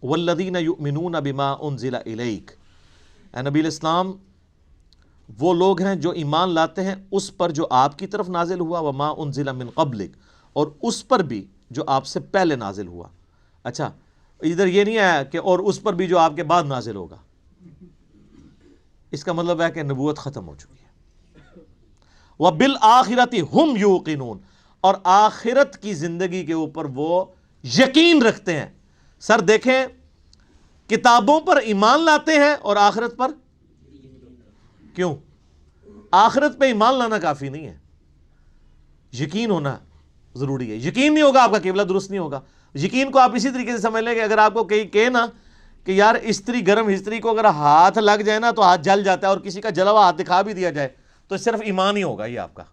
والذین یؤمنون بما انزل الیک، اے نبی الاسلام وہ لوگ ہیں جو ایمان لاتے ہیں اس پر جو آپ کی طرف نازل ہوا، وما انزل من قبلک، اور اس پر بھی جو آپ سے پہلے نازل ہوا۔ اچھا ادھر یہ نہیں آیا کہ اور اس پر بھی جو آپ کے بعد نازل ہوگا، اس کا مطلب ہے کہ نبوت ختم ہو چکی ہے۔ وَبِالْآخِرَةِ هُمْ يُوقِنُونَ، اور آخرت کی زندگی کے اوپر وہ یقین رکھتے ہیں۔ سر دیکھیں، کتابوں پر ایمان لاتے ہیں اور آخرت پر کیوں؟ آخرت پہ ایمان لانا کافی نہیں ہے، یقین ہونا ضروری ہے۔ یقین نہیں ہوگا آپ کا قبلہ درست نہیں ہوگا۔ یقین کو آپ اسی طریقے سے سمجھ لیں کہ اگر آپ کو کہیں نا کہ یار استری، گرم استری کو اگر ہاتھ لگ جائے نا تو ہاتھ جل جاتا ہے، اور کسی کا جلا ہوا ہاتھ دکھا بھی دیا جائے تو صرف ایمان ہی ہوگا یہ آپ کا،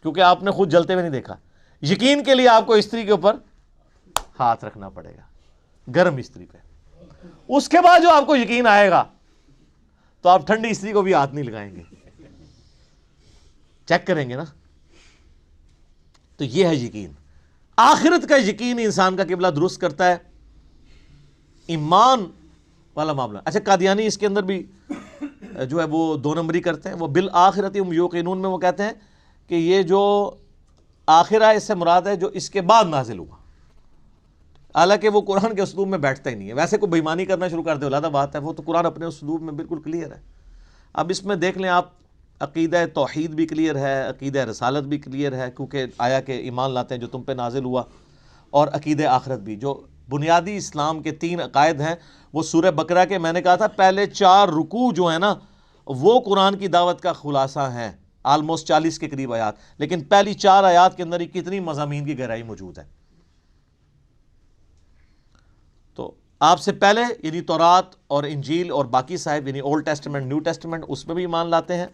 کیونکہ آپ نے خود جلتے ہوئے نہیں دیکھا۔ یقین کے لیے آپ کو استری کے اوپر ہاتھ رکھنا پڑے گا، گرم استری پہ۔ اس کے بعد جو آپ کو یقین آئے گا تو آپ ٹھنڈی استری کو بھی ہاتھ نہیں لگائیں گے، چیک کریں گے نا۔ تو یہ ہے یقین، آخرت کا یقین انسان کا قبلہ درست کرتا ہے، ایمان والا معاملہ۔ اچھا قادیانی اس کے اندر بھی جو ہے وہ دو نمبری کرتے ہیں۔ وہ بالآخرۃ ہم یوقنون میں وہ کہتے ہیں کہ یہ جو آخرہ اس سے مراد ہے جو اس کے بعد نازل ہوا، حالانکہ وہ قرآن کے اسلوب میں بیٹھتا ہی نہیں ہے۔ ویسے کوئی بےمانی کرنا شروع کر دے علیحدہ بات ہے، وہ تو قرآن اپنے اسلوب میں بالکل کلیئر ہے۔ اب اس میں دیکھ لیں آپ، عقیدہ توحید بھی کلیئر ہے، عقیدہ رسالت بھی کلیئر ہے، کیونکہ آیا کہ ایمان لاتے ہیں جو تم پہ نازل ہوا، اور عقیدہ آخرت بھی۔ جو بنیادی اسلام کے 3 عقائد ہیں وہ سورہ بقرہ کے، میں نے کہا تھا پہلے 4 رکوع جو ہیں نا وہ قرآن کی دعوت کا خلاصہ ہیں، آلموسٹ 40 کے قریب آیات، لیکن پہلی 4 آیات کے اندر ہی کتنی مضامین کی گہرائی موجود ہے۔ تو آپ سے پہلے یعنی تورات اور انجیل اور باقی صاحب یعنی اولڈ ٹیسٹمنٹ، نیو ٹیسٹمنٹ، اس پہ بھی ایمان لاتے ہیں،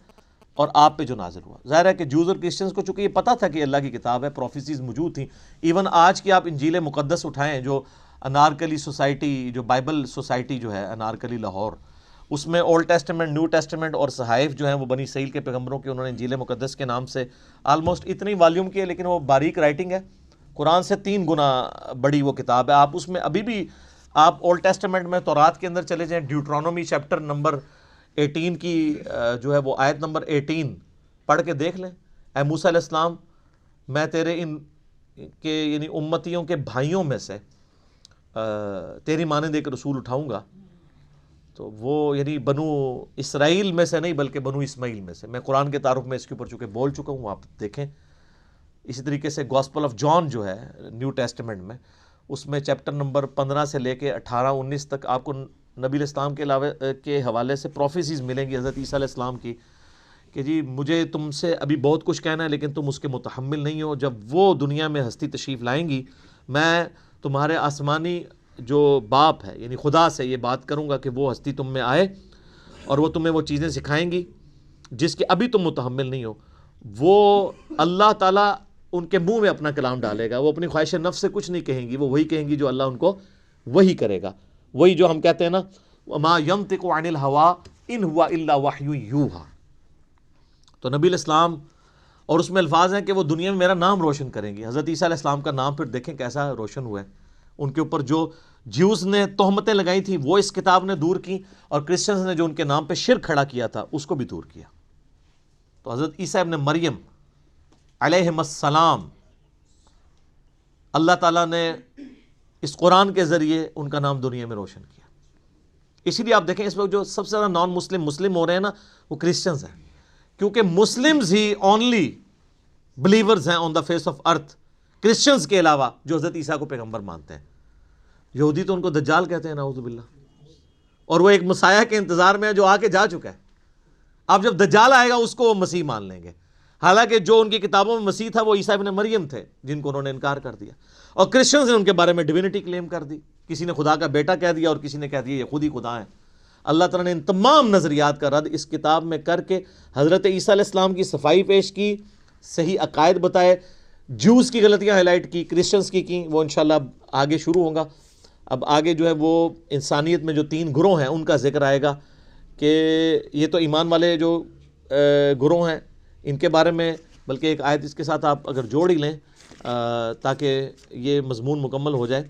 اور آپ پہ جو نازل ہوا۔ ظاہر ہے کہ جوز اور کرسچنز کو چونکہ یہ پتہ تھا کہ اللہ کی کتاب ہے، پروفیسیز موجود تھیں۔ ایون آج کی آپ انجیل مقدس اٹھائیں، جو انارکلی سوسائٹی، جو بائبل سوسائٹی جو ہے انارکلی لاہور، اس میں اولڈ ٹیسٹمنٹ، نیو ٹیسٹمنٹ اور صحائف جو ہیں وہ بنی اسرائیل کے پیغمبروں کے، انہوں نے انجیل مقدس کے نام سے آلموسٹ اتنی والیوم کی ہے، لیکن وہ باریک رائٹنگ ہے، قرآن سے 3 گنا بڑی وہ کتاب ہے۔ آپ اس میں ابھی بھی آپ اولڈ ٹیسٹمنٹ میں تورات کے اندر چلے جائیں، ڈیوٹرانومی چیپٹر نمبر 18 کی جو ہے وہ آیت نمبر 18 پڑھ کے دیکھ لیں۔ اے موسیٰ علیہ السلام، میں تیرے ان کے یعنی امتیوں کے بھائیوں میں سے تیری مانند ایک رسول اٹھاؤں گا، تو وہ یعنی بنو اسرائیل میں سے نہیں بلکہ بنو اسماعیل میں سے۔ میں قرآن کے تعارف میں اس کے اوپر چونکہ بول چکا ہوں، آپ دیکھیں۔ اسی طریقے سے گاسپل آف جان جو ہے نیو ٹیسٹمنٹ میں، اس میں چیپٹر نمبر 15 سے لے کے 18-19 تک آپ کو نبی علیہ السلام کے علاوہ کے حوالے سے پروفیسیز ملیں گی حضرت عیسیٰ علیہ السلام کی، کہ جی مجھے تم سے ابھی بہت کچھ کہنا ہے لیکن تم اس کے متحمل نہیں ہو۔ جب وہ دنیا میں ہستی تشریف لائیں گی، میں تمہارے آسمانی جو باپ ہے یعنی خدا سے یہ بات کروں گا کہ وہ ہستی تم میں آئے اور وہ تمہیں وہ چیزیں سکھائیں گی جس کے ابھی تم متحمل نہیں ہو۔ وہ اللہ تعالیٰ ان کے منہ میں اپنا کلام ڈالے گا، وہ اپنی خواہش نفس سے کچھ نہیں کہیں گی، وہ وہی کہیں گی جو اللہ ان کو وہی کرے گا۔ وہی جو ہم کہتے ہیں نا وَمَا يَنطِقُ عَنِ الْهَوَىٰ إِنْ هُوَ إِلَّا وَحْيٌ يُوحَىٰ۔ تو نبی علیہ السلام، اور اس میں الفاظ ہیں کہ وہ دنیا میں میرا نام روشن کریں گی۔ حضرت عیسیٰ علیہ السلام کا نام پھر دیکھیں کیسا روشن ہوا ہے۔ ان کے اوپر جو جیوز نے تہمتیں لگائی تھیں وہ اس کتاب نے دور کی، اور کرسچنز نے جو ان کے نام پہ شرک کھڑا کیا تھا اس کو بھی دور کیا۔ تو حضرت عیسیٰ ابن مریم علیہ السلام، اللہ تعالیٰ نے اس قرآن کے ذریعے ان کا نام دنیا میں روشن کیا۔ اسی لیے آپ دیکھیں اس وقت جو سب سے زیادہ نان مسلم ہو رہے ہیں نا وہ کرسچنز ہیں، کیونکہ مسلمز ہی اونلی بلیورز ہیں on the face of earth, Christians کے علاوہ جو حضرت عیسیٰ کو پیغمبر مانتے ہیں۔ یہودی تو ان کو دجال کہتے ہیں نعوذ باللہ، اور وہ ایک مسیح کے انتظار میں ہے جو آ کے جا چکا ہے۔ اب جب دجال آئے گا اس کو وہ مسیح مان لیں گے، حالانکہ جو ان کی کتابوں میں مسیح تھا وہ عیسیٰ ابن مریم تھے جن کو انہوں نے انکار کر دیا، اور کرسچنز نے ان کے بارے میں ڈیوینٹی کلیم کر دی، کسی نے خدا کا بیٹا کہہ دیا اور کسی نے کہہ دیا یہ خود ہی خدا ہیں۔ اللہ تعالیٰ نے ان تمام نظریات کا رد اس کتاب میں کر کے حضرت عیسیٰ علیہ السلام کی صفائی پیش کی، صحیح عقائد بتائے، جوز کی غلطیاں ہائی لائٹ کی، کرسچنز کی وہ انشاءاللہ آگے شروع ہوگا۔ اب آگے جو ہے وہ انسانیت میں جو 3 گروہ ہیں ان کا ذکر آئے گا، کہ یہ تو ایمان والے جو گروہ ہیں ان کے بارے میں، بلکہ ایک آیت اس کے ساتھ آپ اگر جوڑ ہی لیں تاکہ یہ مضمون مکمل ہو جائے۔